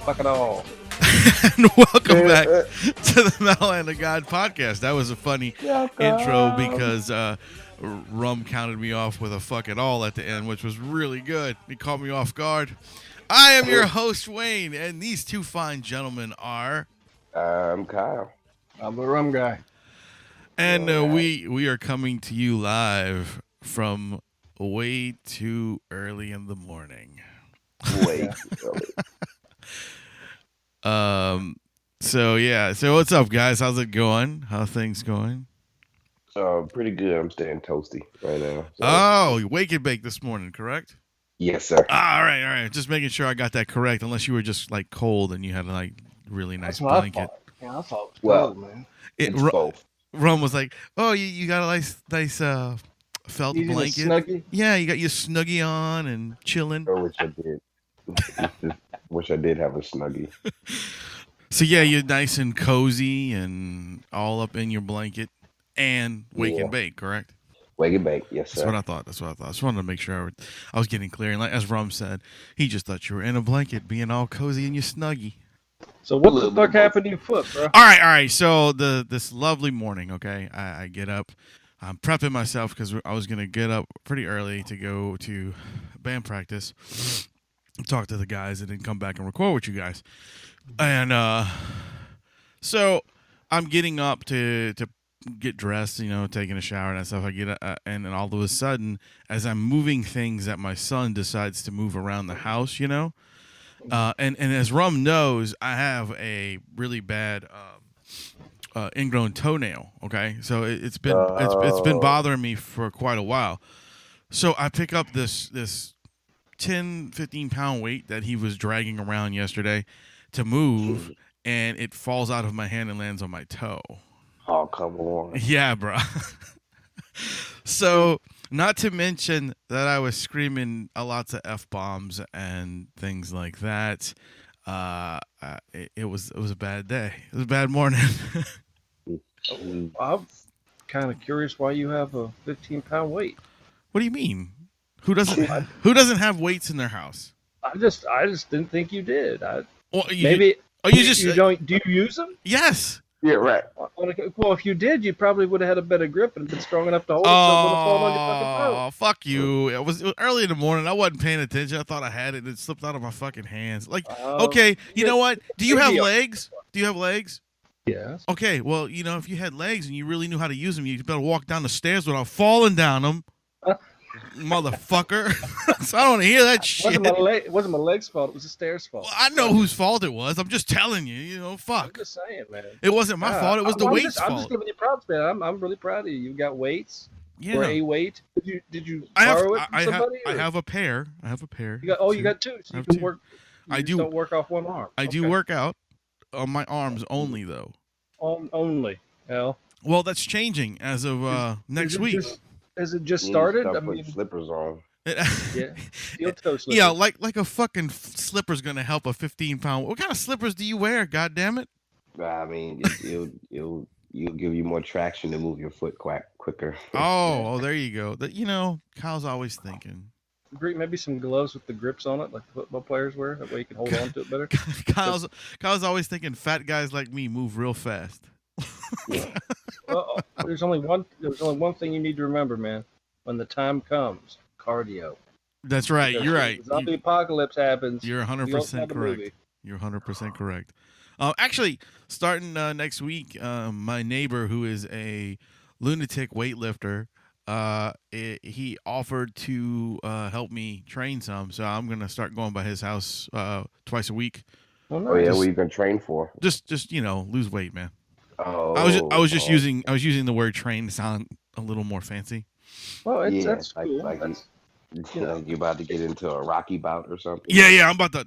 Fuck it all. And welcome back to the Metal and the God podcast. That was a funny intro because Rum counted me off with a fuck it all at the end, which was really good. He caught me off guard. I am your host, Wayne, and these two fine gentlemen are... I'm Kyle. I'm the Rum Guy. And we are coming to you live from way too early in the morning. Way too early. So what's up, guys? How's it going? How things going? Pretty good. I'm staying toasty right now. So. Oh, you wake and bake this morning, correct? Yes, sir. All right. Just making sure I got that correct. Unless you were just like cold and you had like really nice blanket. Yeah, I thought it was cold, man. It's both. Rum was like, "Oh, you got a nice felt You blanket. Snuggie? Yeah, you got your snuggie on and chilling." I wish I did. Wish I did have a snuggie. So yeah, you're nice and cozy and all up in your blanket and wake and bake, correct? Wake and bake, yes, sir. That's what I thought. I just wanted to make sure I was getting clear. And like as Rum said, he just thought you were in a blanket, being all cozy in your snuggie. So what the fuck happened to your foot, bro? All right. So this lovely morning, okay, I get up. I'm prepping myself because I was gonna get up pretty early to go to band practice, talk to the guys, and then come back and record with you guys. And so I'm getting up to get dressed, taking a shower and that stuff. I get and then all of a sudden, as I'm moving things, that my son decides to move around the house, and as Rum knows, I have a really bad ingrown toenail. Okay, so it's been bothering me for quite a while. So I pick up this 10, 15 pound weight that he was dragging around yesterday to move, and it falls out of my hand and lands on my toe. Oh, come on. Yeah, bro. So, not to mention that I was screaming lots of F-bombs and things like that. It was a bad day. It was a bad morning. I'm kind of curious why you have a 15-pound weight. What do you mean? Who doesn't have weights in their house? I just didn't think you did. Well, Do you use them? Yes. Yeah, right. Well, if you did, you probably would have had a better grip and been strong enough to hold it so it wouldn't have fallen on your fucking toe. Oh, fuck you. It was early in the morning. I wasn't paying attention. I thought I had it, and it slipped out of my fucking hands. Okay, you know what? Do you have legs? Do you have legs? Yes. Okay, well, if you had legs and you really knew how to use them, you better walk down the stairs without falling down them. Motherfucker. So I don't want to hear that shit. It wasn't my leg's fault. It was the stairs' fault. Well, I know whose fault it was. I'm just telling you, fuck. I'm just saying, man. It wasn't my fault. It was the weight's fault. I'm just giving you props, man. I'm really proud of you. You got weights. Yeah. Or a weight. Did you borrow it from somebody? I have a pair. You got two. So you can work. Don't work off one arm. I do work out on my arms only, though. Only. Hell. Well, that's changing as of next week. Has it just started? I mean, slippers on. Yeah, steel toe slippers. Yeah, like a fucking slipper's gonna help a 15-pound. What kind of slippers do you wear? God damn it! I mean, you'll give you more traction to move your foot quicker. Oh, there you go. Kyle's always thinking. Maybe some gloves with the grips on it, like the football players wear. That way you can hold on to it better. Kyle's always thinking fat guys like me move real fast. Yeah. Well, there's only one thing you need to remember, man. When the time comes, cardio. That's right. You're right. If the apocalypse happens. You're 100% correct. You're 100% correct. Actually, starting next week, my neighbor, who is a lunatic weightlifter, he offered to help me train some. So I'm gonna start going by his house twice a week. Oh yeah, what you gonna train for? Just lose weight, man. Oh, I was just using the word train to sound a little more fancy. Well, that's cool. Like you about to get into a Rocky bout or something. Yeah, I'm about to.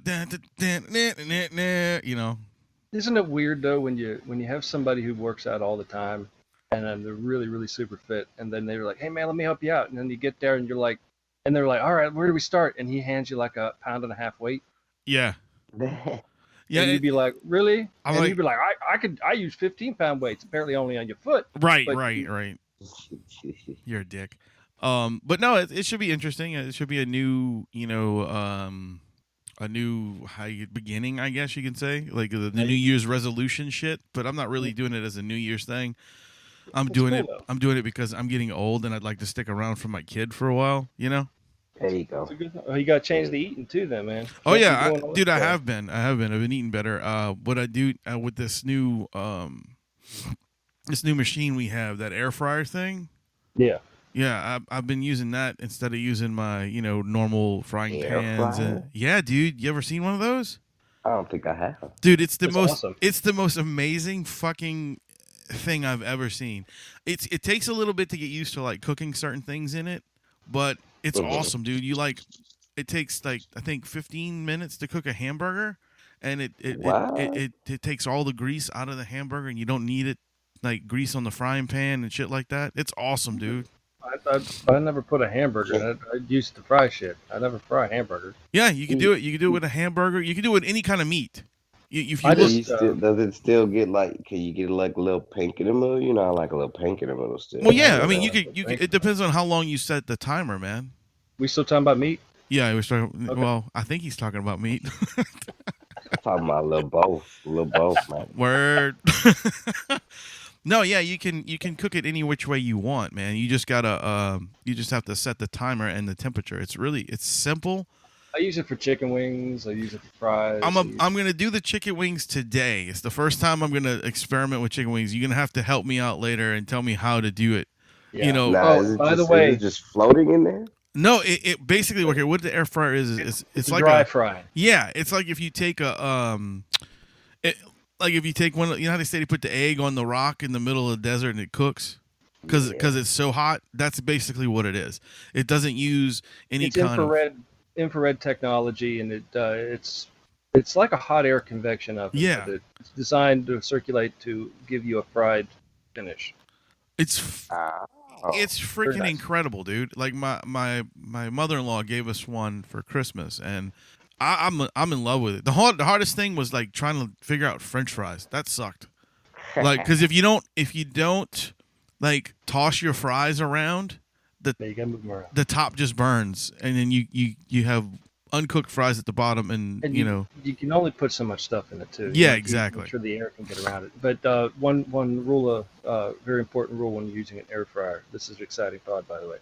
Isn't it weird though when you have somebody who works out all the time and then they're really really super fit and then they're like, hey man, let me help you out, and then you get there and you're like, and they're like, all right, where do we start? And he hands you like a 1.5 pound weight. Yeah. Yeah, and you'd be like, really? You'd be like, I use 15-pound weights, apparently only on your foot. Right. You're a dick. But no, it should be interesting. It should be a new, beginning, I guess you can say, like the New Year's resolution shit. But I'm not really doing it as a New Year's thing. I'm doing it. I'm doing it because I'm getting old and I'd like to stick around for my kid for a while. You know. There you go. You got to change the eating too, then, man. Oh yeah, dude, I have been. I've been eating better. What I do with this new machine we have, that air fryer thing. Yeah. Yeah, I've been using that instead of using my normal frying pans. Yeah, dude, you ever seen one of those? I don't think I have. Dude, it's the most amazing fucking thing I've ever seen. It takes a little bit to get used to like cooking certain things in it, but it's awesome, dude. It takes like I think 15 minutes to cook a hamburger, and it takes all the grease out of the hamburger, and you don't need it like grease on the frying pan and shit like that. It's awesome, dude. I never put a hamburger. I used to fry shit. I never fry a hamburger. Yeah, you can do it. You can do it with a hamburger. You can do it with any kind of meat. Does it still get like? Can you get like a little pink in the middle? You know, I like a little pink in the middle still. Well, yeah. I mean, you could. It depends on how long you set the timer, man. We still talking about meat? Yeah, he was talking. Okay. Well, I think he's talking about meat. Talking about a little both, man. Word. No, yeah, you can cook it any which way you want, man. You just gotta you just have to set the timer and the temperature. It's simple. I use it for chicken wings. I use it for fries. I'm gonna do the chicken wings today. It's the first time I'm gonna experiment with chicken wings. You're gonna have to help me out later and tell me how to do it. Yeah. By the way, is it just floating in there? No, it basically what the air fryer is it's like dry frying. Yeah, it's like if you take like if you take one, you know how they say they put the egg on the rock in the middle of the desert and it cooks because it's so hot. That's basically what it is. It doesn't use any infrared technology, and it's like a hot air convection oven. Yeah, it's designed to circulate to give you a fried finish. It's freaking incredible, dude. Like my mother-in-law gave us one for Christmas, and I'm in love with it. The hardest thing was like trying to figure out French fries. That sucked. Like, because if you don't like toss your fries around, the top just burns, and then you have uncooked fries at the bottom, and you can only put so much stuff in it too. Yeah, exactly. Make sure the air can get around it. But one rule, very important rule when using an air fryer. This is an exciting thought, by the way.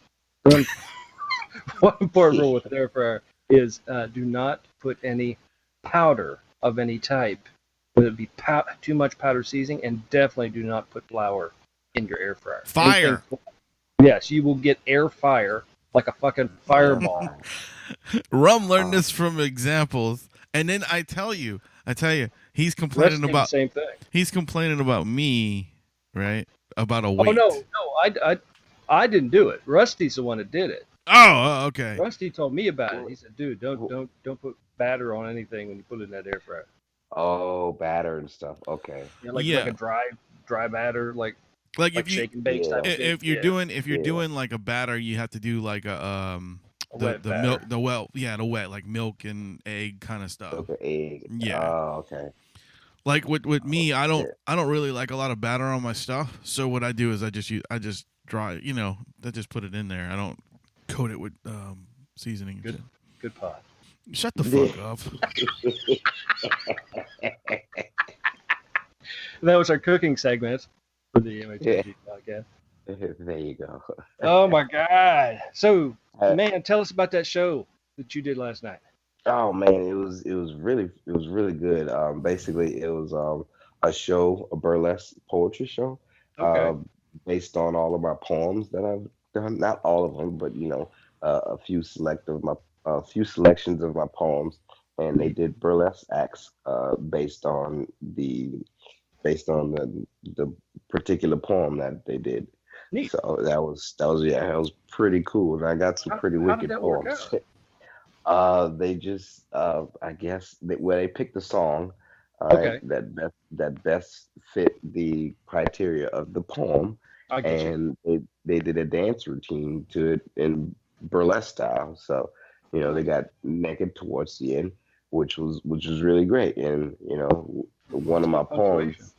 One important rule with an air fryer is do not put any powder of any type, whether it be too much powder seasoning, and definitely do not put flour in your air fryer. Fire. Yes, you will get air fire like a fucking fireball. Rum learned this from examples, and then I tell you, he's complaining about the same thing. He's complaining about me, right? About a weight. Oh no, I didn't do it. Rusty's the one that did it. Oh, okay. Rusty told me about it. He said, "Dude, don't put batter on anything when you put it in that air fryer." Oh, batter and stuff. Okay. Yeah, like a dry batter, like if you shake and bake type. If you're doing like a batter, you have to do like a the wet like milk and egg kind of stuff. Okay, egg. Yeah. Oh, okay. Like with me, I don't really like a lot of batter on my stuff. So what I do is I just dry, I just put it in there. I don't coat it with seasoning. Good pot. Shut the fuck up. That was our cooking segment for the MHOG podcast. There you go. Oh my God! So, man, tell us about that show that you did last night. Oh man, it was really good. Basically, it was a burlesque poetry show, based on all of my poems that I've done. Not all of them, but a few selections of my poems, and they did burlesque acts based on the particular poem that they did. Neat. So that was pretty cool, and I got some pretty wicked poems. They just I guess they picked a song that best fit the criteria of the poem, and they did a dance routine to it in burlesque style. So they got naked towards the end, which was really great. And one of my poems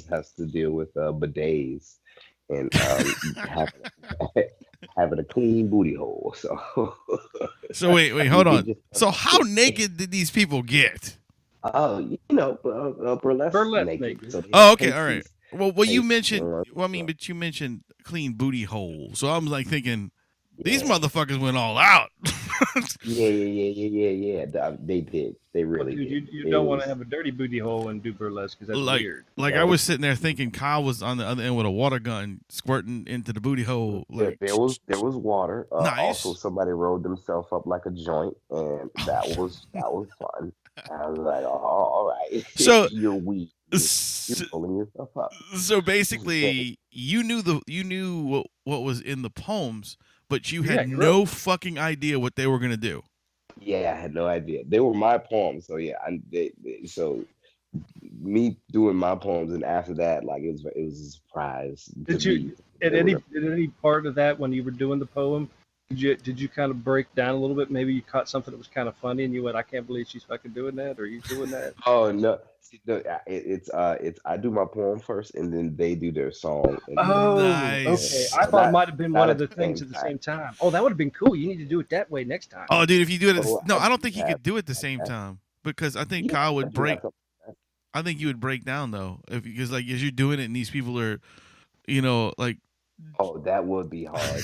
has to deal with bidets and having a clean booty hole. So wait, hold on. So how naked did these people get? Burlesque naked. naked. So Oh, okay, all right. Well, you mentioned. Well, I mean, but you mentioned clean booty hole. So I'm like thinking, these motherfuckers went all out. Yeah. They did. They really did. You don't want to have a dirty booty hole and do burlesque because that's weird. Like I was sitting there thinking Kyle was on the other end with a water gun squirting into the booty hole. Like there was water. Nice. Also, somebody rolled themselves up like a joint, and that was fun. I was like, oh, all right. So you're weak. You're pulling yourself up. So basically, you knew what was in the poems, but you had no fucking idea what they were gonna do. Yeah, I had no idea. They were my poems, so yeah. So me doing my poems, and after that, like it was a surprise. Did you at any part of that when you were doing the poem? Did you kind of break down a little bit? Maybe you caught something that was kind of funny, and you went, "I can't believe she's fucking doing that," or "You doing that?" Oh no, it's I do my poem first, and then they do their song. Nice. Okay. I thought it might have been one of the things at the same time. Oh, that would have been cool. You need to do it that way next time. Oh, dude, if you do it, I don't think he could do it at the same time because I think Kyle would break. I think you would break down though, because like as you're doing it, and these people are, like. Oh, that would be hard.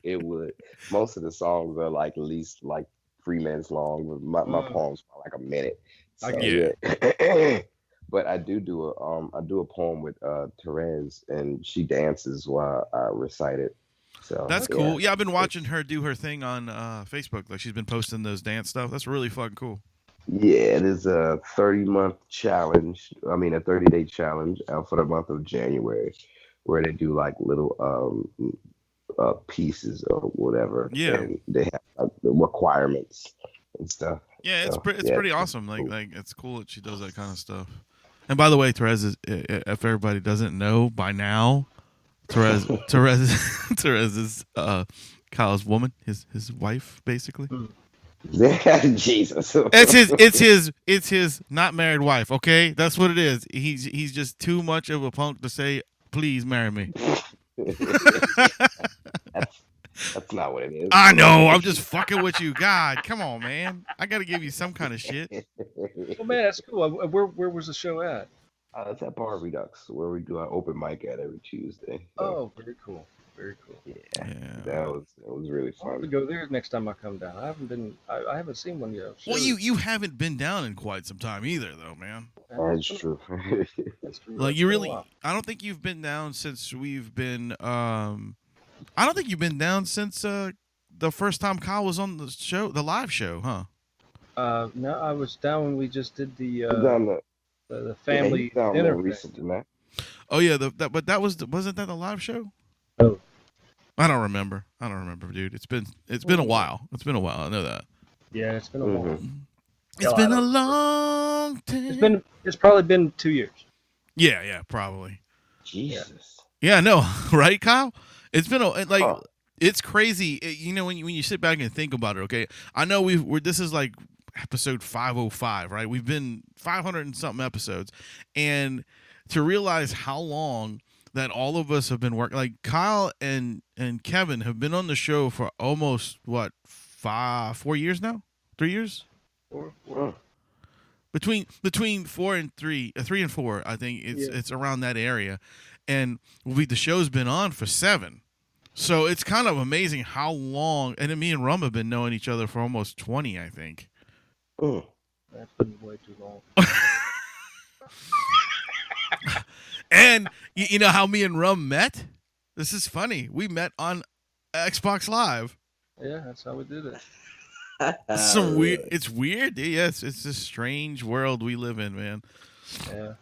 It would. Most of the songs are like at least like 3 minutes long. But my poems are like a minute. So, yeah. But I do a poem with Therese, and she dances while I recite it. So that's cool. Yeah, I've been watching her do her thing on Facebook. Like she's been posting those dance stuff. That's really fucking cool. Yeah, it is a 30-month challenge. I mean, a 30-day challenge for the month of January, where they do like little pieces or whatever. Yeah, and they have like, the requirements and stuff. Yeah, it's pretty awesome. Like it's cool that she does that kind of stuff. And by the way, Therese is, if everybody doesn't know by now, Therese is Kyle's woman, his wife, basically. Jesus. It's his not married wife. Okay, that's what it is. He's just too much of a punk to say, "Please marry me." That's not what it is. I know. I'm just fucking with you. God, come on, man. I got to give you some kind of shit. Well, man, that's cool. Where was the show at? It's at Bar Redux, where we do our open mic at every Tuesday. So. Oh, very cool. Very cool. Yeah. That was really fun. I want to go there next time I come down. I haven't seen one yet. Well, you haven't been down in quite some time either, though, man. That's true. That's true. Like you really, I don't think you've been down since we've been. I don't think you've been down since the first time Kyle was on the show, the live show, huh? No, I was down when we just did the family dinner. Oh yeah, but wasn't that the live show? Oh, I don't remember, dude. It's been a while. It's been a while. I know that. Yeah, it's been a while. It's been a long time. It's probably been 2 years. Yeah, probably. Jesus. Yeah, no, right, Kyle? It's been it's crazy. When you sit back and think about it. Okay, I know this is like episode 505, right? We've been 500 and something episodes, and to realize how long that all of us have been working, like Kyle and Kevin have been on the show for almost 4 years now, 3 years. 4. Between 4 and 3, 3 and 4, I think it's around that area, and the show's been on for 7. So it's kind of amazing how long, and me and Rum have been knowing each other for almost 20, I think. Oh, that's been way too long. And you know how me and Rum met? This is funny. We met on Xbox Live. Yeah, that's how we did it. It's weird. Yes, it's this strange world we live in, man. Yeah.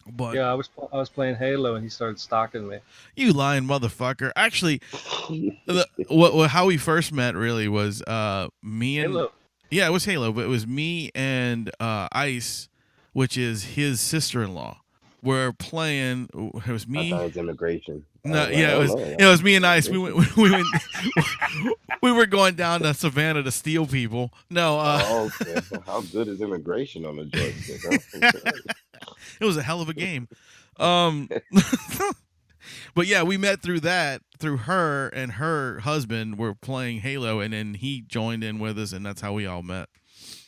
But yeah, I was playing Halo and he started stalking me. You lying motherfucker! Actually, how we first met really was me and Halo. Yeah, it was Halo, but it was me and Ice, which is his sister-in-law. We're playing. It was me. I thought it was immigration. No, yeah, it was me and Ice. We went. We were going down to Savannah to steal people. No. Okay. How good is immigration on the joystick? It was a hell of a game. But yeah, we met through her and her husband were playing Halo, and then he joined in with us, and that's how we all met.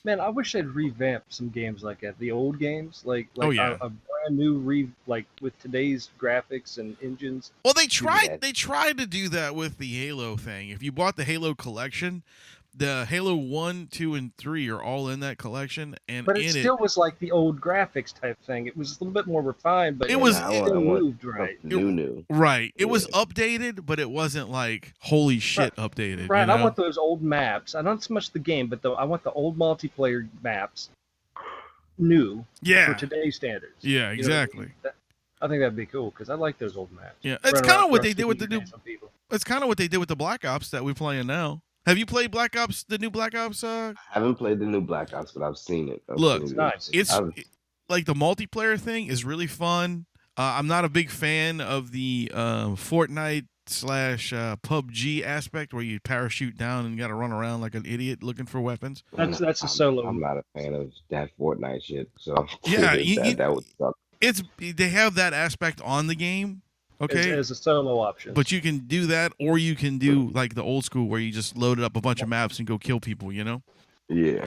Man, I wish they'd revamp some games like that. The old games, like oh, yeah. a brand new like with today's graphics and engines. Well, they tried to do that with the Halo thing. If you bought the Halo collection, the Halo 1, 2, and 3 are all in that collection, but it still was like the old graphics type thing. It was a little bit more refined, but it still moved right. New. Right. It was updated, but it wasn't like holy shit updated. Right. You know? I want those old maps. I not so much the game, but I want the old multiplayer maps new for today's standards. Yeah, exactly. I think that'd be cool because I like those old maps. Yeah, it's kind of what they did with the new. It's kind of what they did with the Black Ops that we're playing now. Have you played Black Ops? The new Black Ops? I haven't played the new Black Ops, but I've seen it. It's nice. It's like the multiplayer thing is really fun. I'm not a big fan of the Fortnite / PUBG aspect where you parachute down and you got to run around like an idiot looking for weapons. That's a solo. I'm not a fan of that Fortnite shit. So yeah, that would suck. They have that aspect on the game. Okay, as a solo option. But you can do that, or you can do like the old school where you just loaded up a bunch of maps and go kill people. You know? Yeah.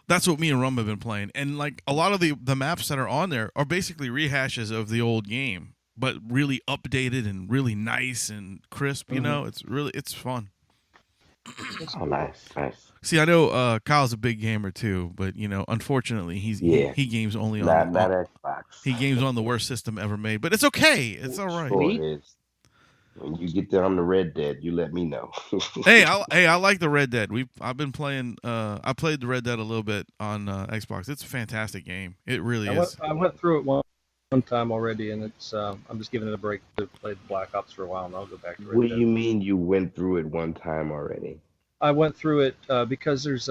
That's what me and Rum have been playing, and like a lot of the maps that are on there are basically rehashes of the old game, but really updated and really nice and crisp. You know, it's fun. Oh, nice. See, I know Kyle's a big gamer too, but you know, unfortunately, he games only on not Xbox. He games on the worst system ever made, but it's okay. It's all right. Sure it is. When you get there on the Red Dead, you let me know. I like the Red Dead. I've been playing. I played the Red Dead a little bit on Xbox. It's a fantastic game. It really is. I went through it one time already, and it's. I'm just giving it a break to play the Black Ops for a while, and I'll go back to Red Dead. What do you mean you went through it one time already? I went through it because there's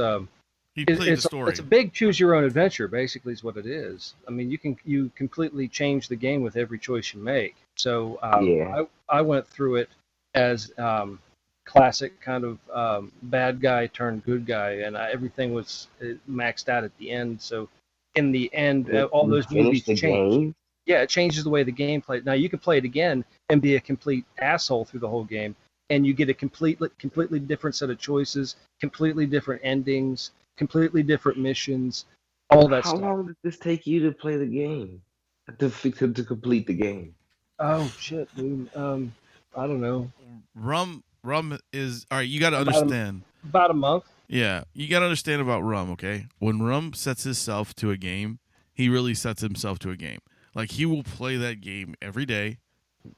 it's a big choose your own adventure. Basically, is what it is. I mean, you completely change the game with every choice you make. So I went through it as classic kind of bad guy turned good guy, and everything was maxed out at the end. So in the end, all those movies change. Yeah, it changes the way the game plays. Now you can play it again and be a complete asshole through the whole game, and you get a completely different set of choices, completely different endings, completely different missions, all that stuff. How long did this take you to play the game? To complete the game? Oh shit, dude. I don't know. Rum is all right. You got to understand. About a month. Yeah, you got to understand about Rum. Okay, when Rum sets himself to a game, he really sets himself to a game. Like he will play that game every day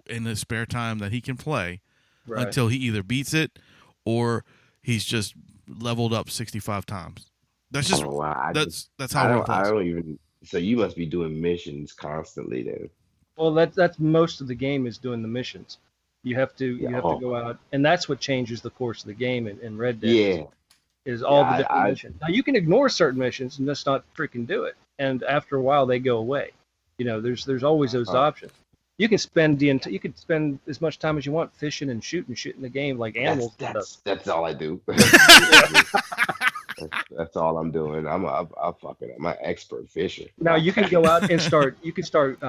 in the spare time that he can play. Right. Until he either beats it or he's just leveled up 65 times. That's just that's how I don't even. So you must be doing missions constantly then. Well, that's most of the game is doing the missions. You have to go out, and that's what changes the course of the game in Red Dead. Yeah, is all the different missions. Now you can ignore certain missions and just not freaking do it, and after a while they go away. You know, there's always those options. You can spend as much time as you want fishing and shooting shit in the game like animals. That's all I do. That's all I'm doing. I'm an expert fisher. Now you can go out and start. You can start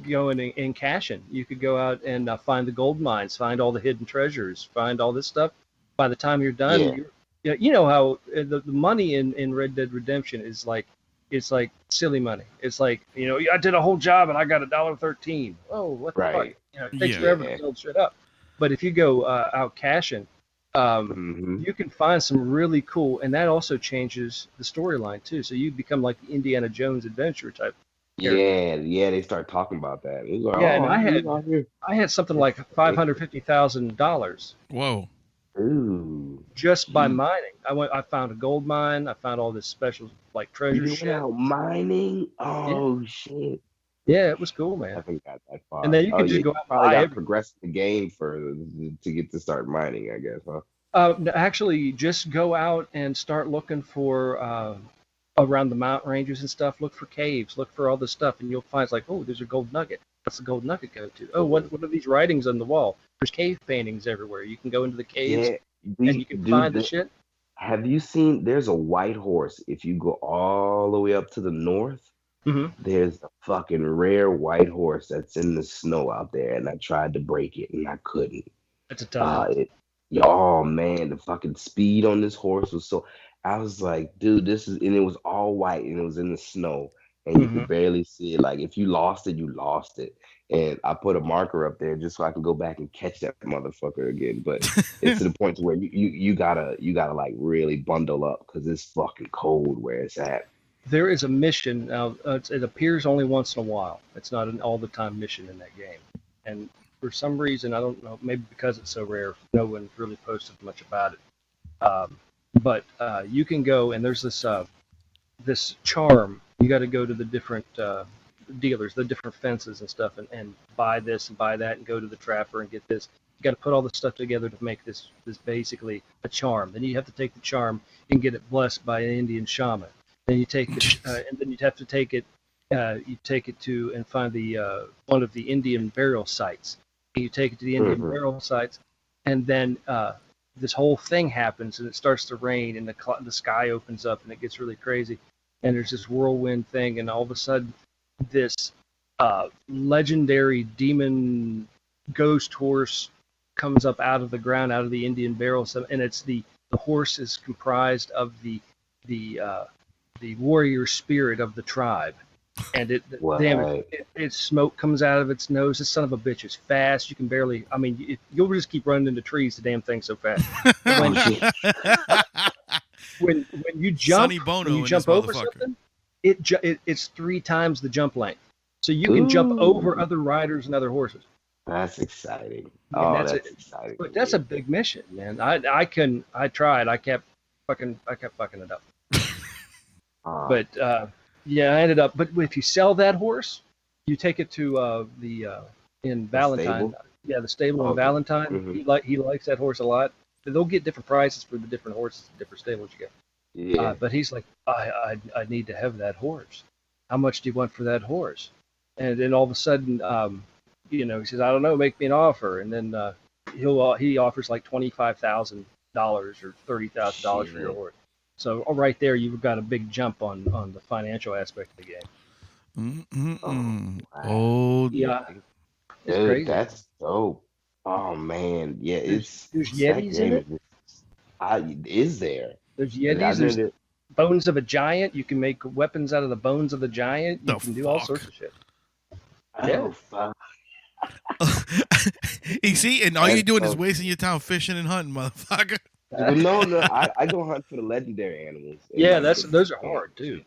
going and caching. You could go out and find the gold mines, find all the hidden treasures, find all this stuff. By the time you're done, you know how the money in Red Dead Redemption is like. It's like silly money. It's like, you know, I did a whole job and I got $1.13. Oh, what the fuck? You know, it takes forever to build shit up. But if you go out caching, you can find some really cool, and that also changes the storyline too. So you become like the Indiana Jones adventure type. Yeah, they start talking about that. Like, and I had something like $550,000. Whoa. Ooh. Just by mining. I found a gold mine. I found all this special like treasure shit. Mining? Oh shit. Yeah, it was cool, man. I haven't got that far. And then you can just go out and progress the game further to get to start mining, I guess, huh? Actually, just go out and start looking for around the mountain ranges and stuff. Look for caves. Look for all this stuff, and you'll find it's like, oh, there's a gold nugget. What's the gold nugget go to? Oh, what are these writings on the wall? There's cave paintings everywhere. You can go into the caves and you can find the shit. Have you seen? There's a white horse. If you go all the way up to the north, There's a fucking rare white horse that's in the snow out there, and I tried to break it and I couldn't. It's a tough one. Oh man, the fucking speed on this horse was so. I was like, dude, this is, and it was all white and it was in the snow and you could barely see it. Like if you lost it, you lost it. And I put a marker up there just so I can go back and catch that motherfucker again. But it's to the point to where you gotta like really bundle up because it's fucking cold where it's at. There is a mission now. It appears only once in a while. It's not an all the time mission in that game, and for some reason I don't know. Maybe because it's so rare, no one really posted much about it. But you can go and there's this charm. You got to go to the different dealers, the different fences and stuff, and buy this and buy that, and go to the trapper and get this. You got to put all the stuff together to make this basically a charm. Then you have to take the charm and get it blessed by an Indian shaman. Then you take it, and then you'd have to take it. You take it to and find the one of the Indian burial sites. And you take it to the Indian burial sites, and then this whole thing happens, and it starts to rain, and the sky opens up, and it gets really crazy, and there's this whirlwind thing, and all of a sudden, this legendary demon ghost horse comes up out of the ground, out of the Indian burial, and it's the horse is comprised of the warrior spirit of the tribe, and its smoke comes out of its nose. This son of a bitch is fast. You can barely. I mean, you'll just keep running into trees. The damn thing's so fast. When you jump, over something, it's 3 times the jump length, so you can jump over other riders and other horses. That's exciting. That's exciting. But that's a big mission, man. I tried. I kept fucking it up. But I ended up. But if you sell that horse, you take it to in Valentine. The stable in Valentine. He likes that horse a lot. They'll get different prices for the different horses, different stables you get. Yeah. But he's like, I need to have that horse. How much do you want for that horse? And then all of a sudden, he says, I don't know, make me an offer. And then he offers like $25,000 or $30,000 for your horse. So right there, you've got a big jump on the financial aspect of the game. Yeah, it's crazy. That's dope. Oh man, yeah, there's Yetis in it. Is there? There's Yetis. There's bones of a giant. You can make weapons out of the bones of the giant. You can do all sorts of shit. Oh fuck. You see, and all you're doing is wasting your time fishing and hunting, motherfucker. No, I go hunt for the legendary animals. Yeah, those are hard too.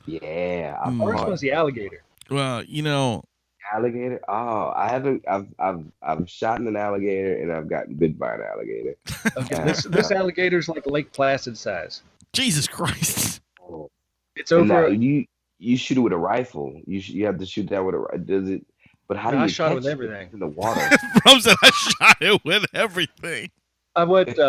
Yeah, hardest one's the alligator. Well, alligator. Oh, I haven't. I've shot an alligator and I've gotten bit by an alligator. Okay, this alligator's like Lake Placid size. Jesus Christ! It's over. You shoot it with a rifle. You have to shoot that with a. Does it? But how do you? I shot it with everything in the water. Rum said I shot it with everything. I went.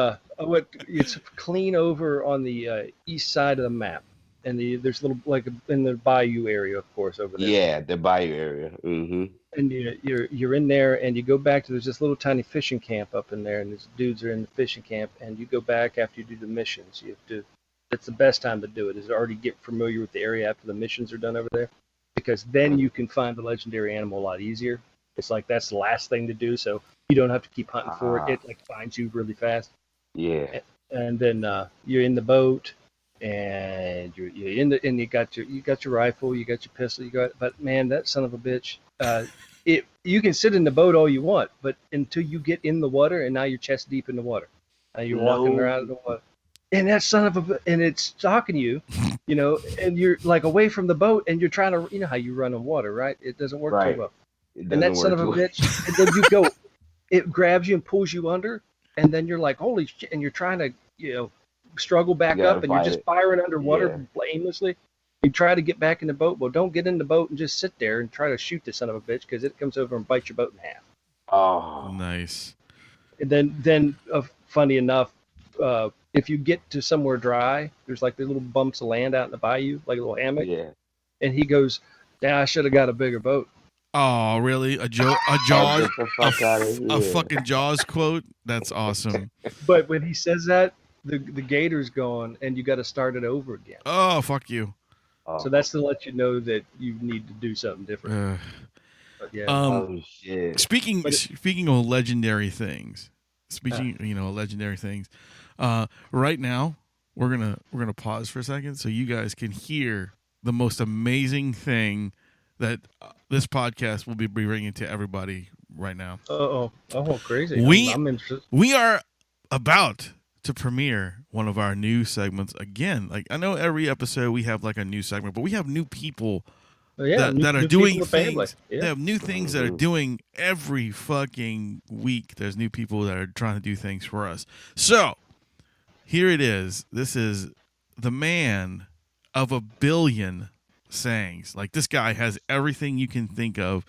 It's clean over on the east side of the map, and there's a little like in the bayou area, of course, over there. Yeah, the bayou area. Mm-hmm. And you're in there, and you go back to there's this little tiny fishing camp up in there, and these dudes are in the fishing camp, and you go back after you do the missions. You have to. That's the best time to do it. Is already get familiar with the area after the missions are done over there, because then you can find the legendary animal a lot easier. It's like that's the last thing to do, so you don't have to keep hunting for it. It like finds you really fast. Yeah. And then you're in the boat, and you're in the and you got your rifle, you got your pistol, but man, that son of a bitch. You can sit in the boat all you want, but until you get in the water, and now you're chest deep in the water, and you're walking around in the water, and that son of a and it's stalking you, and you're like away from the boat, and you're trying to, how you run in water, right? It doesn't work too well. And that son of a bitch, and then you go, it grabs you and pulls you under, and then you're like, holy shit, and you're trying to, struggle back up, and you're just firing underwater aimlessly. You try to get back in the boat. Well, don't get in the boat and just sit there and try to shoot the son of a bitch, because it comes over and bites your boat in half. Oh, nice. And then funny enough, if you get to somewhere dry, there's like the little bumps of land out in the bayou, like a little hammock. Yeah. And he goes, "Yeah, I should have got a bigger boat." Oh, really? A Jaws, a fucking Jaws quote? That's awesome. But when he says that, the gator's gone, and you got to start it over again. Oh, fuck you. So that's to let you know that you need to do something different. But yeah. Shit. Speaking of legendary things, legendary things. Right now, we're gonna pause for a second so you guys can hear the most amazing thing that this podcast will be bringing to everybody right now. Oh, crazy! I'm interested. We are about to premiere one of our new segments again. Like, I know every episode we have like a new segment, but we have new people that are doing things. Yeah. They have new things that are doing every fucking week. There's new people that are trying to do things for us. So here it is. This is the man of 1 billion sayings. Like, this guy has everything you can think of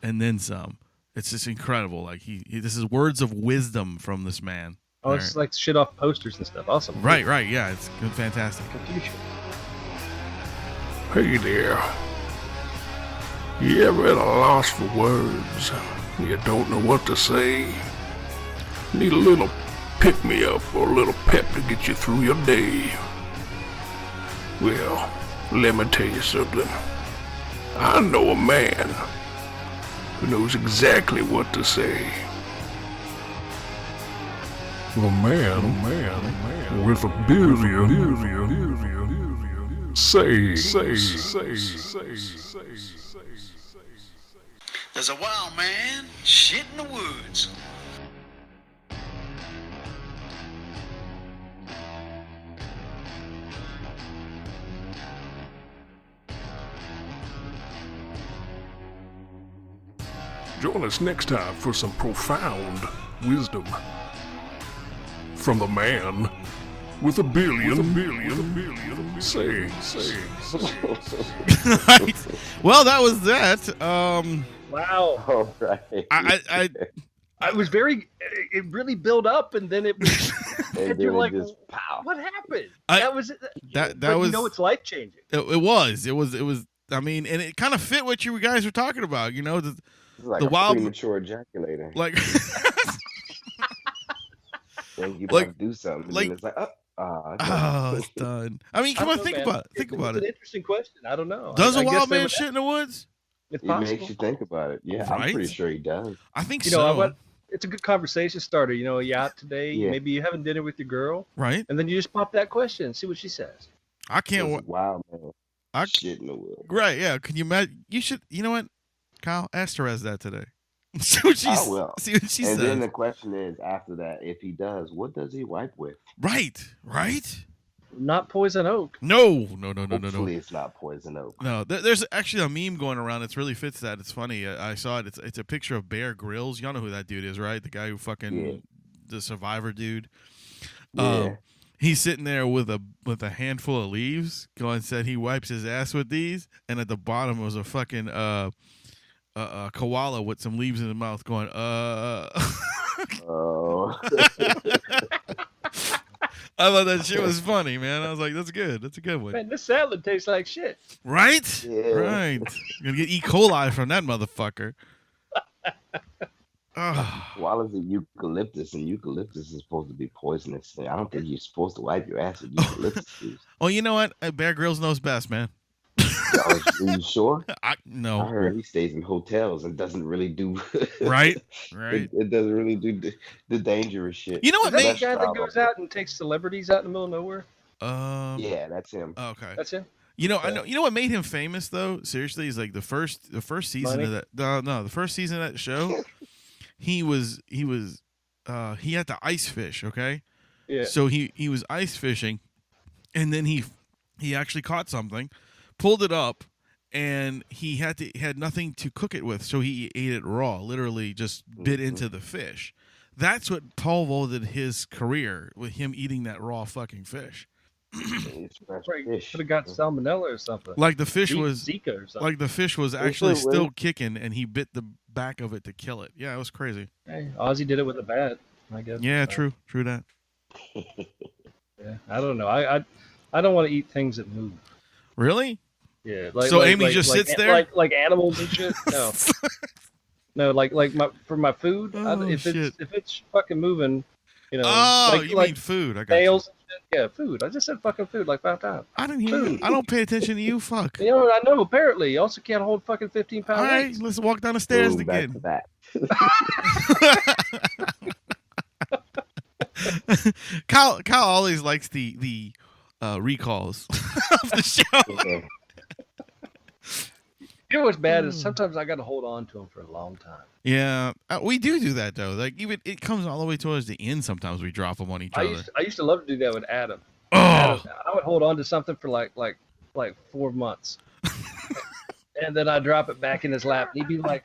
and then some. It's just incredible. Like, this is words of wisdom from this man. Oh, it's like shit off posters and stuff. Awesome. Right. Yeah, it's fantastic. Hey there. You ever at a loss for words? You don't know what to say? Need a little pick-me-up or a little pep to get you through your day? Well, let me tell you something. I know a man who knows exactly what to say. A man with 1 billion say. There's a wild man shit in the woods. Join us next time for some profound wisdom from the man with 1 billion sayings. Right. Well, that was that. Wow. All right. I was very. It really built up, and then it was. and you're like, just, pow. What happened? That was. was. It's life changing. It was. I mean, and it kind of fit what you guys were talking about. You know, the wild premature ejaculator. Like. Then you like do something, and then it's like, it's done. I mean, come on, think about it. It's an interesting question. I don't know. Does a wild man shit in the woods? It makes you think about it. Yeah, right? I'm pretty sure he does. I think so. It's a good conversation starter. You know, you out today, maybe you're having dinner with your girl, right? And then you just pop that question and see what she says. I can't. Wow, man. Shit in the woods. Right? Yeah. Can you imagine? You should. You know what, Kyle? Ask Therese that today. See what she says. And then the question is, after that, if he does, what does he wipe with? Right. Not poison oak. No. Hopefully it's not poison oak. No, there's actually a meme going around. It really fits that. It's funny. I saw it. It's a picture of Bear Grylls. Y'all know who that dude is, right? The guy who the Survivor dude. Yeah. He's sitting there with a handful of leaves. Said he wipes his ass with these, and at the bottom was a fucking a koala with some leaves in his mouth going, Oh. I thought that shit was funny, man. I was like, that's good. That's a good one. Man, this salad tastes like shit. Right? Yeah. Right. You're going to get E. coli from that motherfucker. While is it eucalyptus, and eucalyptus is supposed to be poisonous. I don't think you're supposed to wipe your ass with eucalyptus juice. Oh, you know what? Bear Grylls knows best, man. Are you sure? No. I heard he stays in hotels and doesn't really do right. It doesn't really do the dangerous shit. You know what? Is that the guy that goes out and takes celebrities out in the middle of nowhere? Yeah, that's him. Okay, that's him. You know, I know. You know what made him famous though? Seriously, is like the first season of that. No, the first season of that show. he had to ice fish. Okay. Yeah. So he was ice fishing, and then he actually caught something. Pulled it up, and he had nothing to cook it with, so he ate it raw. Literally, just bit into the fish. That's what pole vaulted his career, with him eating that raw fucking fish. Could have got salmonella or something. Like the fish was Zika or something. Like the fish was actually still kicking, and he bit the back of it to kill it. Yeah, it was crazy. Hey, Ozzy did it with a bat, I guess. Yeah, true that. Yeah, I don't know. I don't want to eat things that move. Really? Yeah. So Amy just sits there like animals and shit. No. No, like for my food. If it's fucking moving, you know. Oh, you mean food? I got nails and shit. Yeah, food. I just said fucking food like 5 times. I didn't hear you. I don't pay attention to you. Fuck. You know, I know. Apparently, you also can't hold fucking 15-pound All right, weights. let's walk down the stairs Back again. to that. Kyle always likes the recalls of the show. Yeah. You know what's bad is sometimes I got to hold on to them for a long time. Yeah, we do that though. Like even it comes all the way towards the end. Sometimes we drop them on each other. I used to love to do that with Adam. Oh, I would hold on to something for like 4 months, and then I drop it back in his lap, and he'd be like,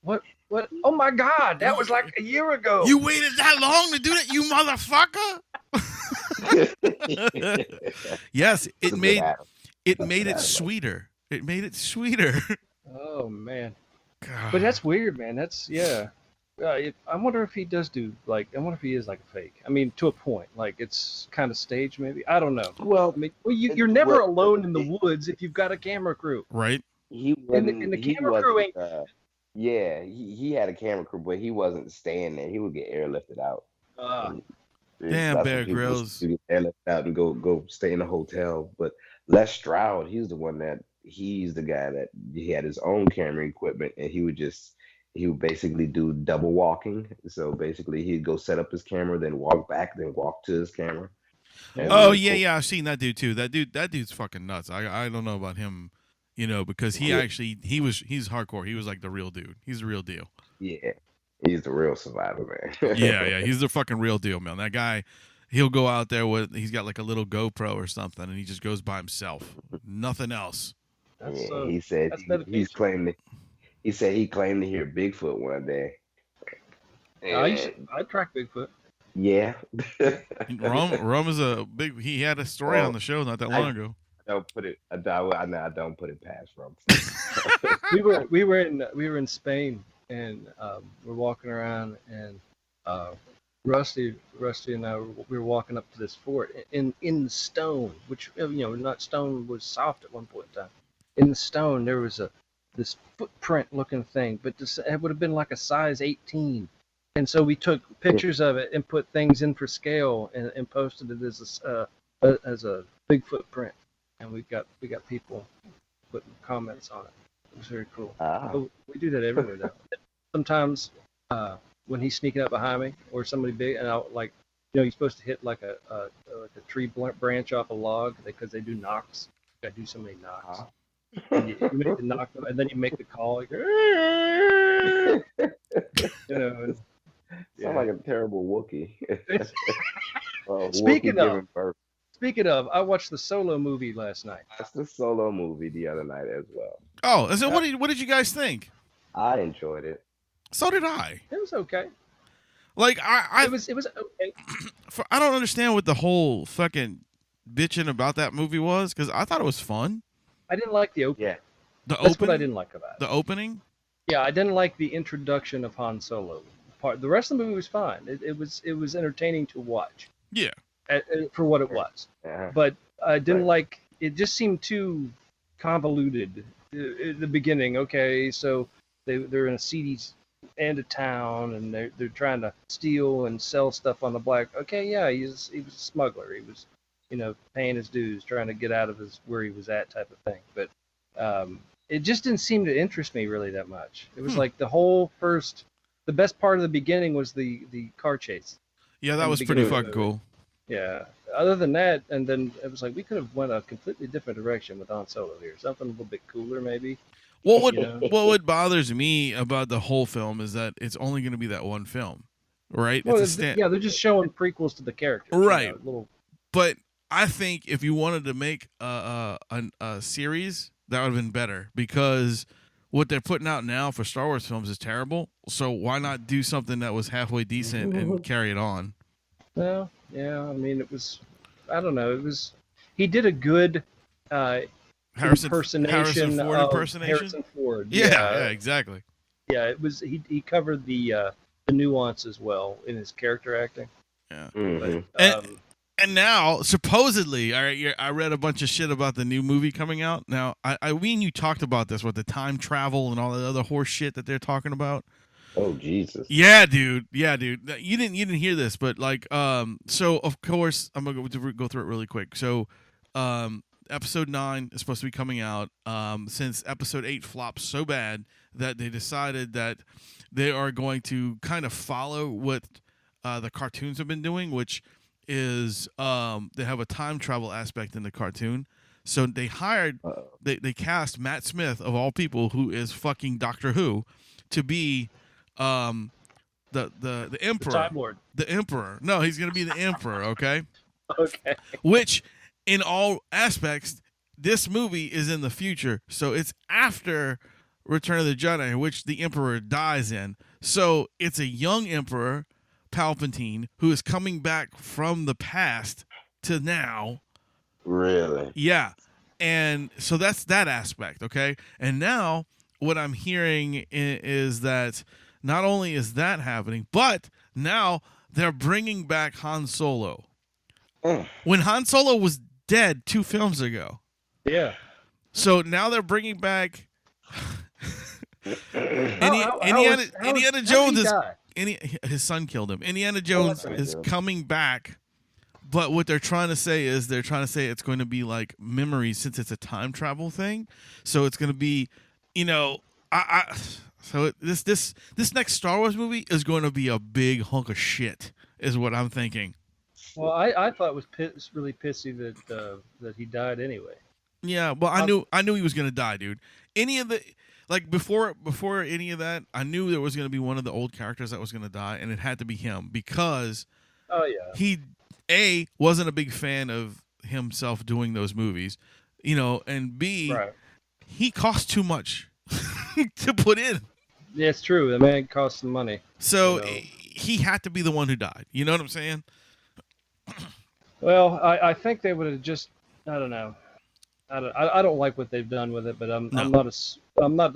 "What? Oh my God, that was like a year ago." you waited that long to do that, you motherfucker. Yes, it made it sweeter. It made it sweeter. Oh man, God. but that's weird, man. That's I wonder if he does do I wonder if he is like a fake. I mean, to a point, like it's kind of staged, maybe. I don't know. Well, I mean, you're never alone in the woods if you've got a camera crew. Right. He And the camera crew ain't. Yeah, he had a camera crew, but he wasn't staying there. He would get airlifted out. Damn, Bear Grylls. Get airlifted out and go stay in a hotel. But Les Stroud, he's the guy that he had his own camera equipment, and he would basically do double walking. So basically, he'd go set up his camera, then walk back, then walk to his camera. Oh yeah, I've seen that dude too. That dude's fucking nuts. I don't know about him, because he's hardcore. He was like the real dude. He's the real deal. Yeah, he's the real survivor, man. yeah, he's the fucking real deal, man. That guy, he'll go out there he's got like a little GoPro or something, and he just goes by himself, nothing else. He said he claimed to hear Bigfoot one day. I track Bigfoot. Yeah. Rum is he had a story on the show not that long ago. I don't put it past Rum. we were in Spain, and we're walking around, and Rusty and I we were walking up to this fort in stone, which not stone was soft at one point in time. In the stone there was this footprint looking thing, but it would have been like a size 18. And so we took pictures of it and put things in for scale and posted it as a big footprint. And we got people putting comments on it. It was very cool. So we do that everywhere though. Sometimes when he's sneaking up behind me or somebody big, and I'll you're supposed to hit like a tree branch off a log because they do knocks. You gotta do so many knocks. And you make the knock, and then you make the call. Like, Sound like a terrible Wookiee. Speaking of, I watched the Solo movie last night. That's the Solo movie the other night as well. Oh, so what did you guys think? I enjoyed it. So did I. It was okay. Like it was okay. I don't understand what the whole fucking bitching about that movie was, because I thought it was fun. I didn't like the opening. Yeah. That's what I didn't like about it. The opening? Yeah, I didn't like the introduction of Han Solo part. The rest of the movie was fine. It was entertaining to watch. Yeah. For what it was. Yeah. But I didn't like it. Just seemed too convoluted at the beginning. Okay, so they're in a seedy end of town, and they're trying to steal and sell stuff on the black. Okay, yeah, he was a smuggler. He was paying his dues, trying to get out of where he was at, type of thing. But it just didn't seem to interest me really that much. It was like the best part of the beginning was the car chase. Yeah, that was pretty fucking cool. Yeah. Other than that, and then it was like we could have went a completely different direction with Han Solo here. Something a little bit cooler, maybe. What bothers me about the whole film is that it's only going to be that one film, right? Well, they're just showing prequels to the characters, right? But I think if you wanted to make a series, that would have been better, because what they're putting out now for Star Wars films is terrible. So why not do something that was halfway decent and carry it on? Well, yeah. I mean, it was. I don't know. It was. He did a good Harrison Ford impersonation. Harrison Ford. Yeah, exactly. Yeah, it was. He covered the nuances well in his character acting. Yeah. Mm-hmm. But, and now, supposedly, I read a bunch of shit about the new movie coming out. Now, you talked about this with the time travel and all the other horse shit that they're talking about. Oh Jesus! Yeah, dude. Yeah, dude. You didn't hear this, but like, so of course I'm gonna go through it really quick. So, episode 9 is supposed to be coming out. Since episode 8 flopped so bad that they decided that they are going to kind of follow what the cartoons have been doing, which is they have a time travel aspect in the cartoon. So they hired, they cast Matt Smith of all people, who is fucking Doctor Who, to be the emperor. The Time Lord. The emperor. No, he's gonna be the emperor. Okay. Okay. Which, in all aspects, this movie is in the future, so it's after Return of the Jedi, which the emperor dies in. So it's a young emperor, Palpatine, who is coming back from the past to now. Really? Yeah. And so that's that aspect, okay? And now what I'm hearing is that not only is that happening, but now they're bringing back Han Solo. When Han Solo was dead 2 films ago. Yeah. So now they're bringing back Indiana Jones his son killed him. Indiana Jones is coming back. But what they're trying to say is it's going to be like memories, since it's a time travel thing. So it's going to be, this next Star Wars movie is going to be a big hunk of shit, is what I'm thinking. Well, I thought it was really pissy that he died anyway. Yeah, well, I knew he was going to die, dude. Any of the before any of that, I knew there was going to be one of the old characters that was going to die, and it had to be him because he wasn't a big fan of himself doing those movies, and B, he cost too much to put in. Yeah, it's true. The man cost some money. So he had to be the one who died. You know what I'm saying? Well, I think they would have just, I don't know. I don't like what they've done with it, but I'm not a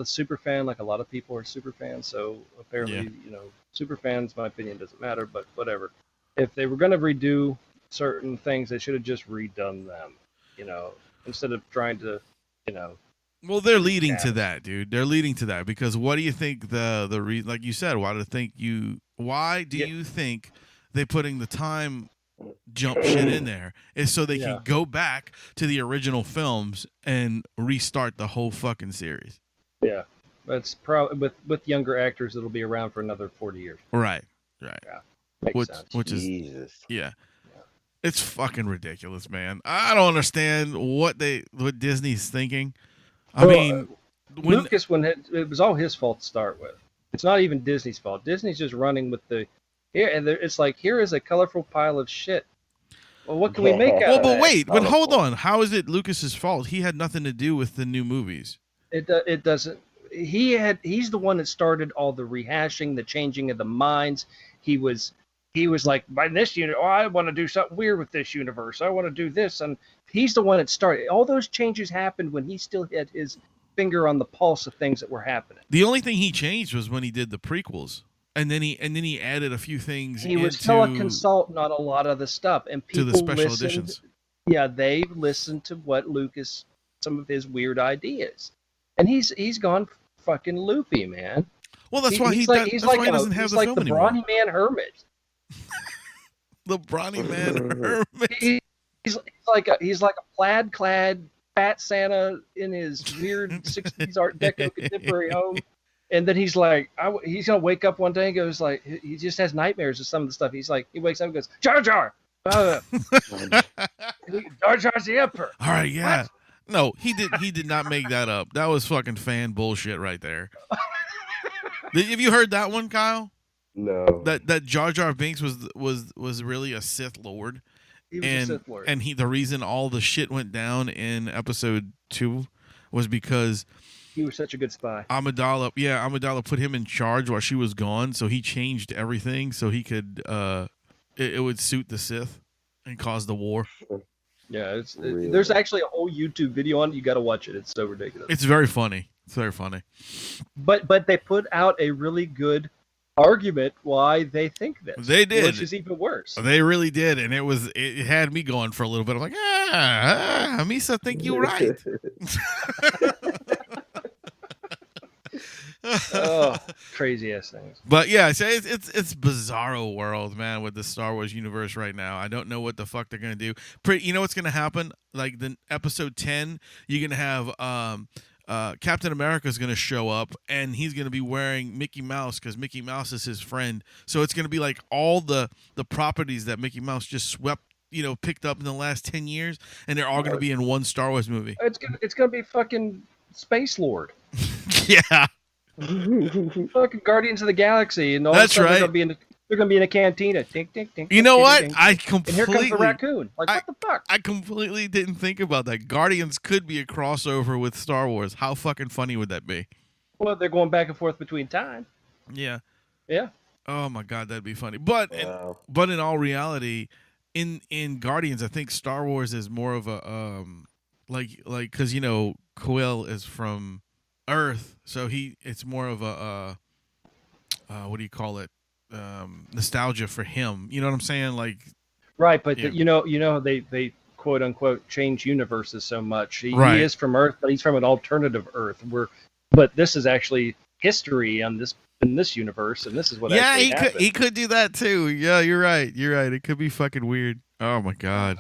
super fan like a lot of people are super fans. So apparently, super fans, my opinion doesn't matter. But whatever. If they were going to redo certain things, they should have just redone them. Instead of trying to, Well, they're leading to that, dude. They're leading to that because what do you think the reason? Like you said, why do you think they putting the time jump shit in there is so they can go back to the original films and restart the whole fucking series. Yeah, that's probably with younger actors. It'll be around for another 40 years. Right. Yeah, makes sense. Which is Jesus. Yeah. It's fucking ridiculous, man. I don't understand what Disney's thinking. I mean, Lucas, it was all his fault to start with. It's not even Disney's fault. Disney's just running with it's like, here is a colorful pile of shit. Well, what can we make out of it? Well, but wait, but hold on. How is it Lucas's fault? He had nothing to do with the new movies. It doesn't. He's the one that started all the rehashing, the changing of the minds. He was like, by this unit, I want to do something weird with this universe. I want to do this, and he's the one that started. All those changes happened when he still had his finger on the pulse of things that were happening. The only thing he changed was when he did the prequels. And then he added a few things. He was still a consultant on a lot of the stuff, and people to the special editions. Yeah, they listened to what some of his weird ideas, and he's gone fucking loopy, man. Well, that's why he doesn't have the film anymore. He's like the Brawny Man Hermit. The Brawny Man Hermit. He's like a plaid-clad fat Santa in his weird 60s Art Deco contemporary home. And then he's like, he's going to wake up one day and goes like, he just has nightmares of some of the stuff. He's like, he wakes up and goes, Jar Jar. Jar Jar's the emperor. All right, yeah. What? No, he did not make that up. That was fucking fan bullshit right there. Have you heard that one, Kyle? No. That Jar Jar Binks was really a Sith Lord. He was a Sith Lord. And the reason all the shit went down in episode 2 was because he was such a good spy. Amidala put him in charge while she was gone, so he changed everything so he could it would suit the Sith and cause the war. Yeah, there's actually a whole YouTube video on it. You got to watch it. It's so ridiculous. It's very funny. It's very funny. But they put out a really good argument why they think this. They did, which is even worse. They really did, and it had me going for a little bit. I'm like, Misa, think you're right. Oh, crazy ass things. But yeah, so it's bizarro world, man, with the Star Wars universe right now. I don't know what the fuck they're gonna do. You know what's gonna happen? Like the episode 10, you're gonna have Captain America's gonna show up, and he's gonna be wearing Mickey Mouse because Mickey Mouse is his friend. So it's gonna be like all the properties that Mickey Mouse just swept, picked up in the last 10 years, and they're all gonna be in one Star Wars movie. It's gonna be fucking Space Lord. Yeah. Fucking Guardians of the Galaxy, and all that's right. They're gonna be in a cantina. Tink, tink, tink. You know tink, what? tink, I tink. completely. And here comes the raccoon. Like, what the fuck? I completely didn't think about that. Guardians could be a crossover with Star Wars. How fucking funny would that be? Well, they're going back and forth between time. Yeah. Yeah. Oh my God, that'd be funny. But in all reality, in Guardians, I think Star Wars is more of a like because Quill is from Earth, so it's more of a what do you call it? Nostalgia for him. You know what I'm saying? Like, right, but they quote unquote change universes so much. He is from Earth, but he's from an alternative Earth. But this is actually history in this universe, and this is what. Yeah, happened. he could do that too. Yeah, you're right. It could be fucking weird. Oh my God,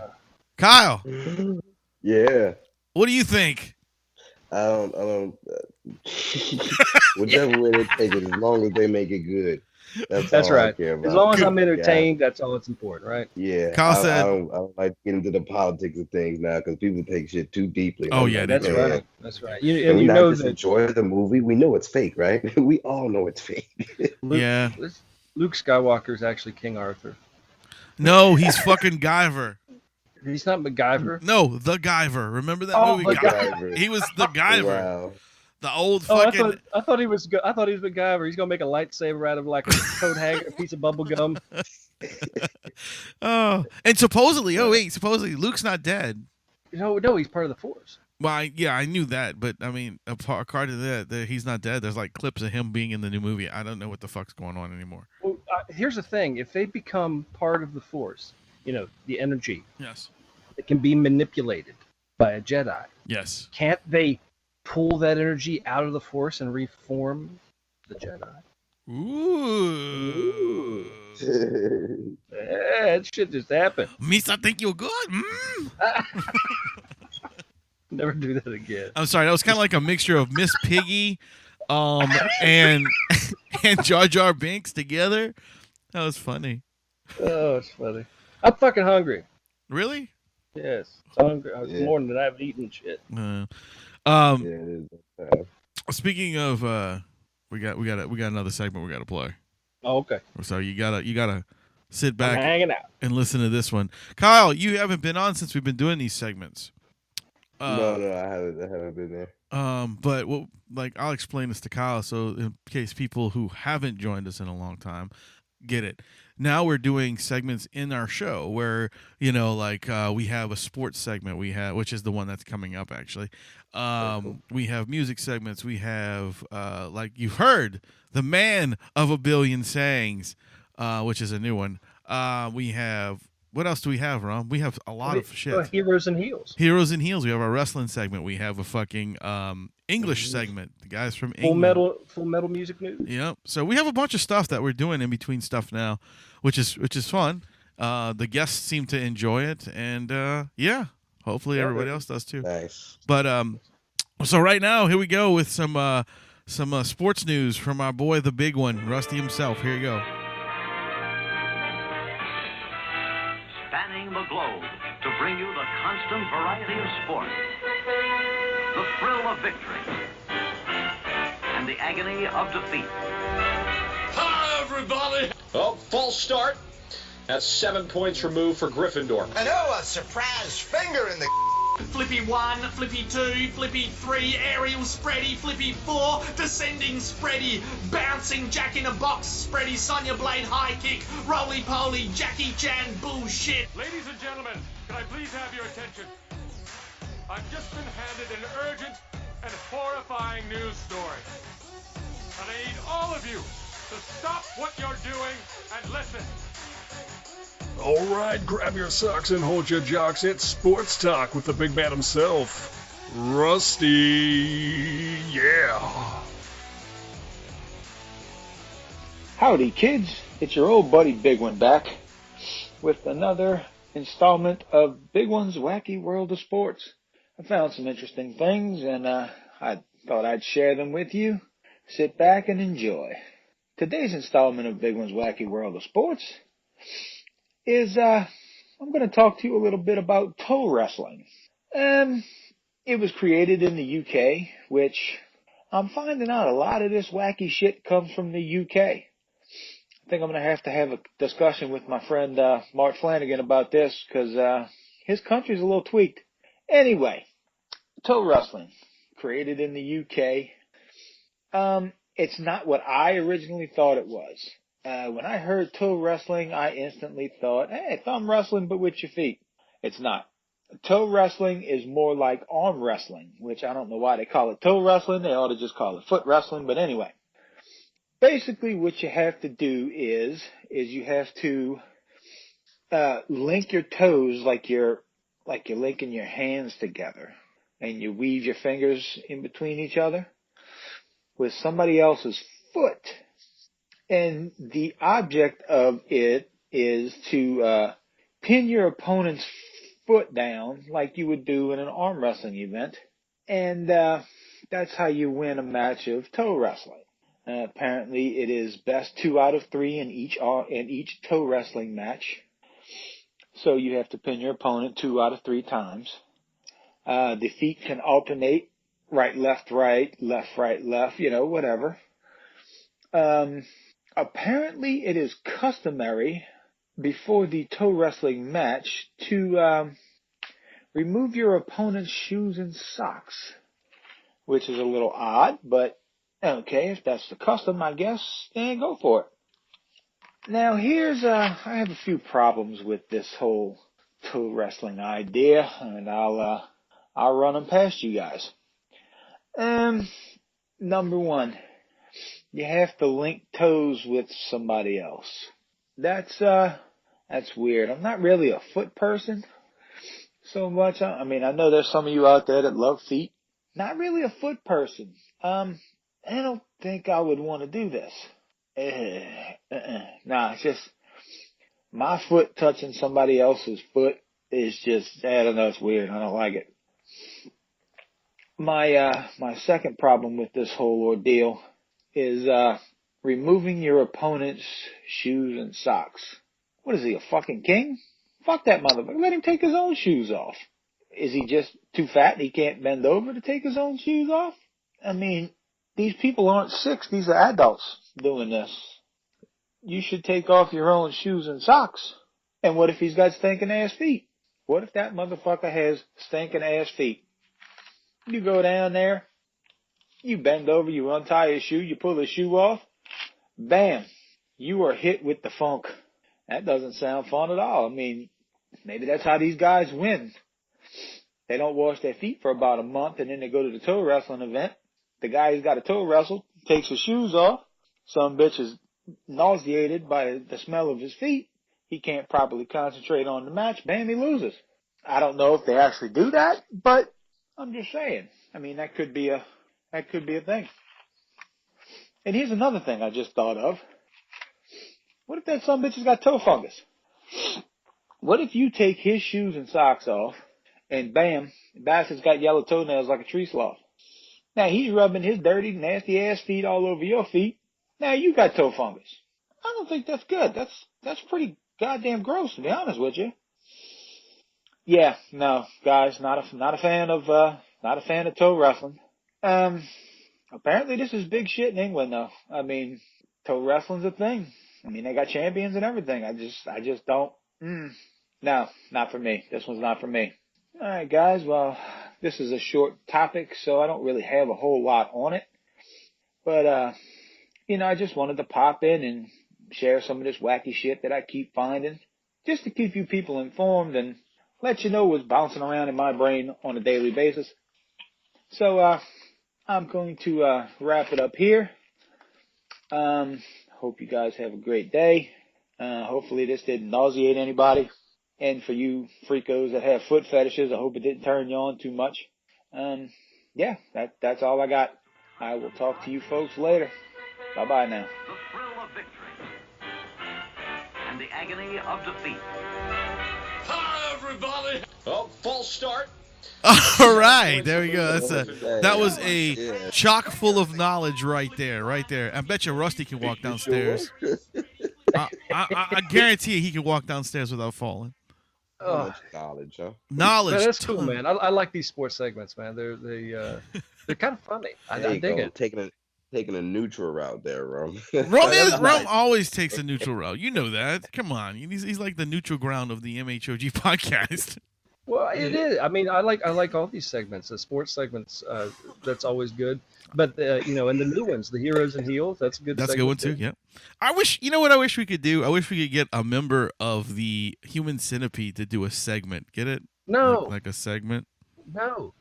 Kyle. Yeah. What do you think? I don't. Whichever way they take it, as long as they make it good. That's all right. I care about. As long as I'm entertained, that's all that's important, right? Yeah. Kyle said, I don't like to get into the politics of things now because people take shit too deeply. Oh yeah, that's right. That's right. And you know, just enjoy the movie. We know it's fake, right? We all know it's fake. Luke Skywalker is actually King Arthur. No, he's fucking Guyver. He's not MacGyver. No, the Guyver. Remember that movie? MacGyver. He was the Guyver. Wow. The old fucking. I thought he was MacGyver. He's gonna make a lightsaber out of like a coat hanger, a piece of bubble gum. Oh, and supposedly, Luke's not dead. No, he's part of the Force. Well, I knew that, but I mean, apart to that, he's not dead. There's like clips of him being in the new movie. I don't know what the fuck's going on anymore. Well, here's the thing: if they become part of the Force, the energy. Yes. It can be manipulated by a Jedi. Yes. Can't they pull that energy out of the Force and reform the Jedi? Ooh. Yeah, that shit just happened. Misa, think you're good? Never do that again. I'm sorry. That was kind of like a mixture of Miss Piggy and Jar Jar Binks together. That was funny. Oh, it's funny. I'm fucking hungry. Really? Yes. I'm hungry. It's more than I've eaten shit. Speaking of, we got another segment we got to play. Oh, okay. So you gotta sit back hanging out and listen to this one. Kyle, you haven't been on since we've been doing these segments. No, I haven't been there. But I'll explain this to Kyle, so in case people who haven't joined us in a long time get it. Now we're doing segments in our show where, we have a sports segment which is the one that's coming up actually. Cool. We have music segments. We have, like you've heard, the man of a billion sayings, which is a new one. We have, what else do we have, Rum? We have a lot of shit. Heroes and Heels. Heroes and Heels. We have our wrestling segment. We have a fucking English segment. The guys from England. Full Metal Music News. Yep. So we have a bunch of stuff that we're doing in between stuff now, which is fun. The guests seem to enjoy it, and hopefully everybody else does too. Nice. But so right now, here we go with some sports news from our boy, the big one, Rusty himself. Here you go. Spanning the globe to bring you the constant variety of sport, the thrill of victory, and the agony of defeat. Hi, everybody! Oh, false start. That's 7 points removed for Gryffindor. And a surprise finger in the... Flippy 1, Flippy 2, Flippy 3, aerial spready, Flippy 4, descending spready, bouncing Jack in a box spready, Sonya Blade high kick, roly poly, Jackie Chan bullshit. Ladies and gentlemen, can I please have your attention? I've just been handed an urgent and horrifying news story. And I need all of you to stop what you're doing and listen. All right, grab your socks and hold your jocks. It's Sports Talk with the big man himself, Rusty. Yeah. Howdy kids, it's your old buddy Big One back with another installment of Big One's Wacky World of Sports. I found some interesting things and I thought I'd share them with you. Sit back and enjoy. Today's installment of Big One's Wacky World of Sports is I'm going to talk to you a little bit about toe wrestling. It was created in the UK, which I'm finding out a lot of this wacky shit comes from the UK. I think I'm going to have a discussion with my friend Mark Flanagan about this because his country's a little tweaked. Anyway, toe wrestling, created in the UK. It's not what I originally thought it was. When I heard toe wrestling, I instantly thought, hey, thumb wrestling but with your feet. It's not. Toe wrestling is more like arm wrestling, which I don't know why they call it toe wrestling. They ought to just call it foot wrestling. But anyway, basically what you have to do is you have to link your toes like you're linking your hands together, and you weave your fingers in between each other with somebody else's foot. And the object of it is to pin your opponent's foot down like you would do in an arm wrestling event, and that's how you win a match of toe wrestling. Apparently, it is best 2 out of 3 in each toe wrestling match. So you have to pin your opponent 2 out of 3 times. The feet can alternate right, left, left, you know, whatever. Apparently, it is customary before the toe wrestling match to remove your opponent's shoes and socks, which is a little odd, but okay, if that's the custom, I guess, then go for it. Now I have a few problems with this whole toe wrestling idea, and I'll run them past you guys. Number one, you have to link toes with somebody else. That's weird. I'm not really a foot person so much. I mean, I know there's some of you out there that love feet. Not really a foot person. I don't think I would want to do this. Nah, it's just my foot touching somebody else's foot is just, I don't know, it's weird. I don't like it. My second problem with this whole ordeal is removing your opponent's shoes and socks. What is he, a fucking king? Fuck that motherfucker. Let him take his own shoes off. Is he just too fat and he can't bend over to take his own shoes off? I mean, these people aren't 6. These are adults doing this. You should take off your own shoes and socks. And what if he's got stinking ass feet? What if that motherfucker has stinking ass feet? You go down there, you bend over, you untie his shoe, you pull his shoe off, bam, you are hit with the funk. That doesn't sound fun at all. I mean, maybe that's how these guys win. They don't wash their feet for about a month, and then they go to the toe wrestling event. The guy who's got to toe wrestle takes his shoes off. Some bitch is nauseated by the smell of his feet. He can't properly concentrate on the match. Bam, he loses. I don't know if they actually do that, but I'm just saying. I mean, that could be a thing. And here's another thing I just thought of. What if that some bitch has got toe fungus? What if you take his shoes and socks off, and bam, the bastard's got yellow toenails like a tree sloth. Now he's rubbing his dirty, nasty ass feet all over your feet. Now you got toe fungus. I don't think that's good. That's pretty goddamn gross, to be honest with you. Yeah, no, guys, not a fan of toe wrestling. Apparently this is big shit in England though. I mean, toe wrestling's a thing. I mean, they got champions and everything. I just don't. No, not for me. This one's not for me. All right, guys. Well, this is a short topic, so I don't really have a whole lot on it. But I just wanted to pop in and share some of this wacky shit that I keep finding, just to keep you people informed and let you know what's bouncing around in my brain on a daily basis. So I'm going to wrap it up here. Hope you guys have a great day. Hopefully this didn't nauseate anybody. And for you freakos that have foot fetishes, I hope it didn't turn you on too much. Yeah, that's all I got. I will talk to you folks later. Bye-bye now. The thrill of victory. and the agony of defeat. Hi, everybody. Oh, false start. All right, there we go. That was a chock full of knowledge right there. I bet you Rusty can walk downstairs. I guarantee you he can walk downstairs without falling. Much knowledge, huh? Knowledge. Man, that's cool, man. I like these sports segments, man. They're kind of funny. I dig it. Taking a neutral route there, Rum. Rum always takes a neutral route. You know that. Come on, he's like the neutral ground of the MHOG podcast. Well, it is. I mean, I like all these segments. The sports segments, that's always good. But and the new ones, the heroes and heels, that's a good. That's a good one too. Yeah. I wish. You know what I wish we could do? I wish we could get a member of the Human Centipede to do a segment. Get it? No. Like a segment. No.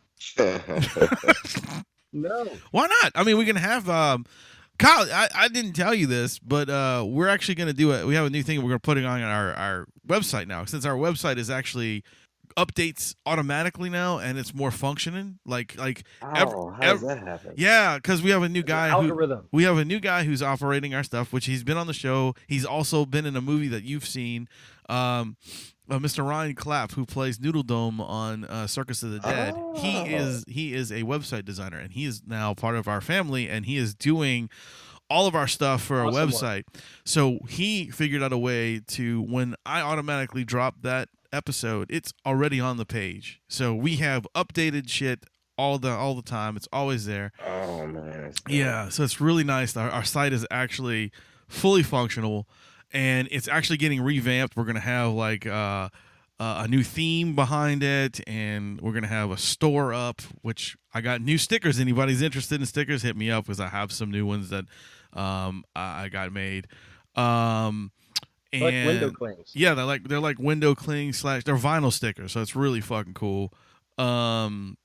No. Why not? I mean, we can have Kyle. I didn't tell you this, but we're actually going to do it. We have a new thing we're going to put it on our website now. Since our website is actually updates automatically now, and it's more functioning. How does that happen? Yeah, because we have a new guy. Algorithm. We have a new guy who's operating our stuff, which he's been on the show. He's also been in a movie that you've seen. Mr. Ryan Clapp, who plays Noodle Dome on Circus of the Dead. He is a website designer, and he is now part of our family, and he is doing all of our stuff for our website. So he figured out a way to, when I automatically drop that episode, it's already on the page. So we have updated shit all the time. It's always there. Oh man. Yeah, so it's really nice. Our site is actually fully functional, and it's actually getting revamped. We're gonna have like a new theme behind it, and we're gonna have a store up, which I got new stickers. Anybody's interested in stickers, hit me up, because I have some new ones that I got made. And like window clings. Yeah, they're like window clings / they're vinyl stickers, so it's really fucking cool. And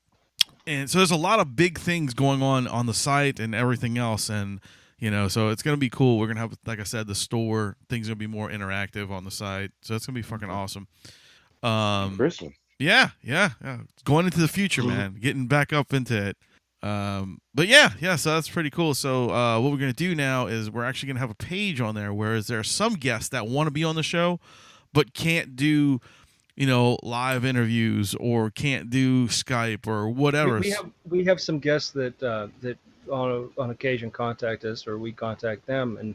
so there's a lot of big things going on the site and everything else, and so it's gonna be cool. We're gonna have, like I said, the store things gonna be more interactive on the site, so it's gonna be fucking awesome. Yeah. Going into the future, man. Getting back up into it. But yeah, so that's pretty cool. So what we're gonna do now is we're actually gonna have a page on there, whereas there are some guests that want to be on the show but can't do live interviews or can't do Skype or whatever. We have some guests that on occasion contact us, or we contact them, and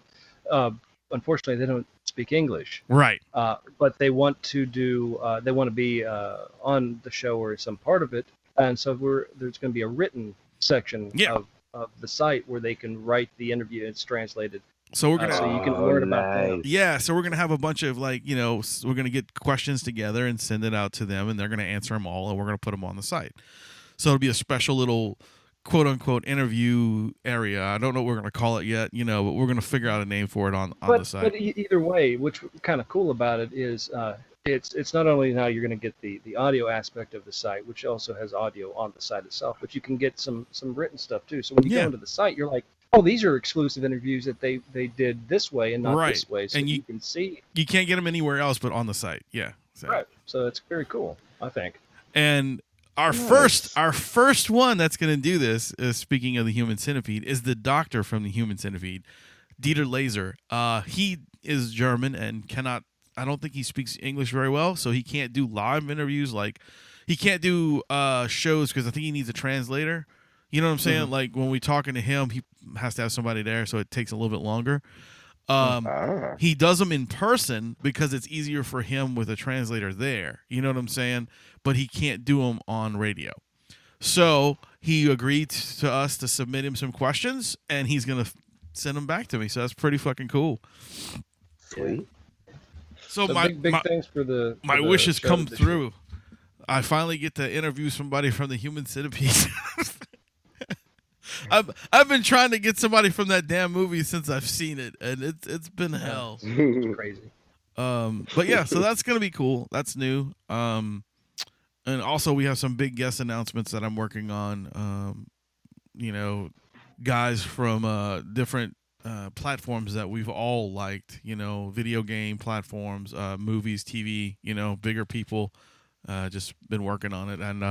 unfortunately they don't speak English, right? But they want to be on the show or some part of it, and so there's going to be a written section of the site where they can write the interview. It's translated, so we're gonna so you can learn about them. Yeah, so we're gonna have a bunch of we're gonna get questions together and send it out to them, and they're gonna answer them all, and we're gonna put them on the site. So it'll be a special little quote unquote interview area. I don't know what we're gonna call it yet, but we're gonna figure out a name for it on the site. But either way, what's kind of cool about it is it's not only now you're going to get the audio aspect of the site, which also has audio on the site itself, but you can get some written stuff too. So when you go into the site, you're like, oh, these are exclusive interviews that they did this way and not this way, so and you can see. You can't get them anywhere else but on the site. Yeah. So. Right. So it's very cool, I think. And our first one that's going to do this, speaking of the Human Centipede, is the doctor from the Human Centipede, Dieter Laser. He is German and I don't think he speaks English very well, so he can't do live interviews. Like, he can't do shows because I think he needs a translator. You know what I'm saying? Mm-hmm. Like, when we're talking to him, he has to have somebody there, so it takes a little bit longer. He does them in person because it's easier for him with a translator there. You know what I'm saying? But he can't do them on radio. So he agreed to us to submit him some questions, and he's going to send them back to me. So that's pretty fucking cool. Sweet. So big thanks for my wishes come through. I finally get to interview somebody from the Human Centipede. I've been trying to get somebody from that damn movie since I've seen it, and it's been hell. It's crazy. But yeah, so that's gonna be cool. That's new. And also we have some big guest announcements that I'm working on. Guys from different platforms that we've all liked, video game platforms, movies, TV, bigger people. Just been working on it, and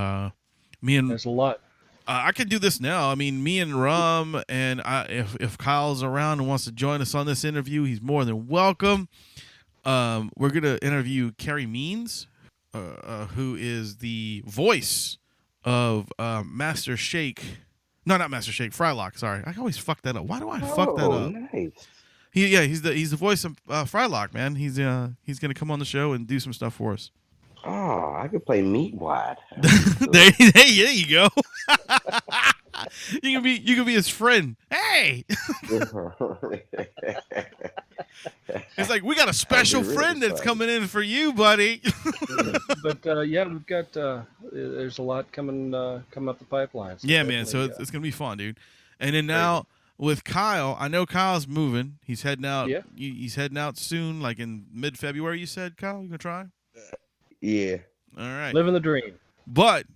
there's a lot. I could do this now. I mean, me and Rum, and if Kyle's around and wants to join us on this interview, he's more than welcome. we're gonna interview Carrie Means, who is the voice of Master Shake. No, not Master Shake. Frylock. Sorry, I always fuck that up. Why do I fuck that up? Nice. He's the voice of Frylock, man. He's gonna come on the show and do some stuff for us. Oh, I could play Meat Wide. there you go. you can be his friend. Hey. It's like, we got a special friend that's coming in for you, buddy. But we've got there's a lot coming up the pipeline. So yeah, man. So it's gonna be fun, dude. And then now with Kyle, I know Kyle's moving. He's heading out. Yeah. He's heading out soon, like in mid-February. You said, Kyle, you gonna try? Yeah. All right. Living the dream. But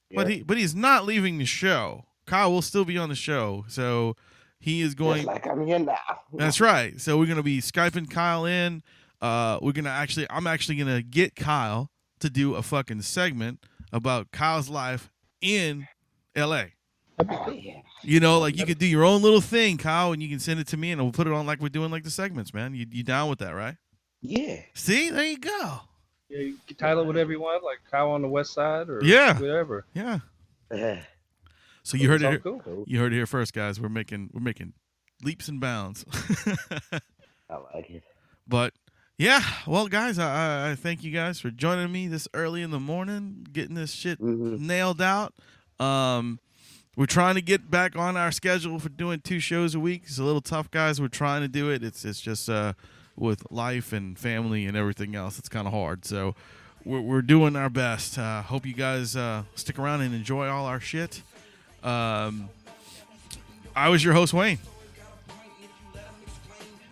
he's not leaving the show. Kyle will still be on the show, so he is going. Just like I'm here now. That's right. So we're gonna be Skyping Kyle in. I'm actually gonna get Kyle to do a fucking segment about Kyle's life in L.A. Oh, yeah. You know, like you could do your own little thing, Kyle, and you can send it to me, and we'll put it on like we're doing like the segments, man. You down with that, right? Yeah. See, there you go. Yeah, you can title it whatever you want, like Kyle on the West Side or whatever. Yeah. Yeah. So you heard it here. Cool. You heard it here first, guys. We're making leaps and bounds. I like it. But yeah, well, guys, I thank you guys for joining me this early in the morning, getting this shit nailed out. We're trying to get back on our schedule for doing 2 shows a week. It's a little tough, guys. We're trying to do it. It's just with life and family and everything else, it's kind of hard. So we're doing our best. Hope you guys stick around and enjoy all our shit. I was your host, Wayne.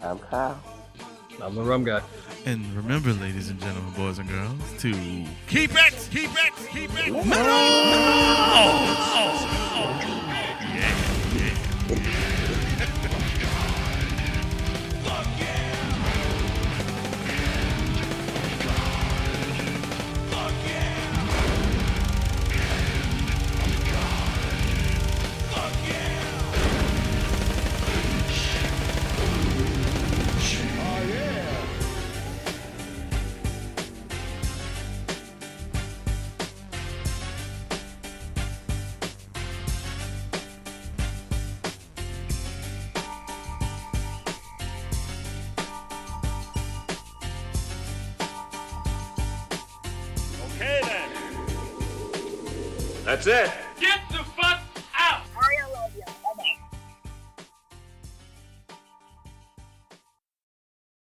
I'm Kyle. I'm the Rum Guy. And remember, ladies and gentlemen, boys and girls, to keep it metal! Okay then. That's it. Get the